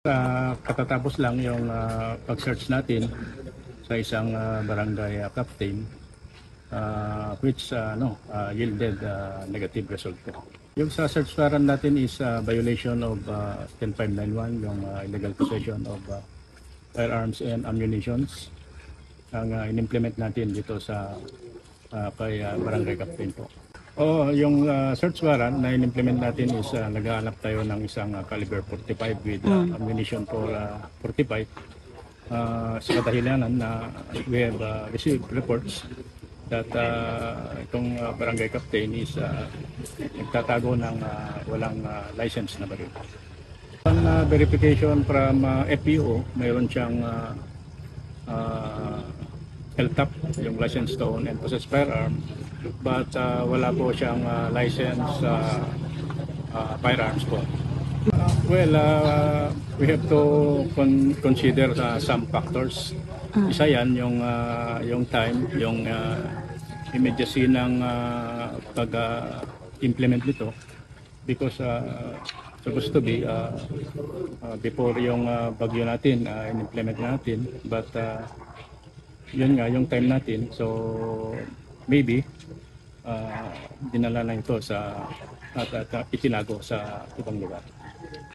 Katatapos lang yung pag-search natin sa isang barangay captain, which yielded negative result po. Yung sa search warrant natin is violation of 10591, yung illegal possession of firearms and ammunitions ang in-implement natin dito sa kay barangay captain po. Yung search warrant na in-implement natin is naghahanap tayo ng isang caliber 45 with ammunition for 45. Sa kadahilanan na we have received reports that itong barangay captain is nagtatago ng walang license na baril. Ang verification from FPO, mayroon siyang LTAP, yung license to own and possess firearm, but wala po siyang license firearms po. We have to consider some factors. Isa yan yung time, yung immediacy ng pag-implement nito, because supposed to be before yung bagyo natin, in-implement natin, but yun nga yung time natin, so maybe dinala na ito sa at itinago sa ibang lugar.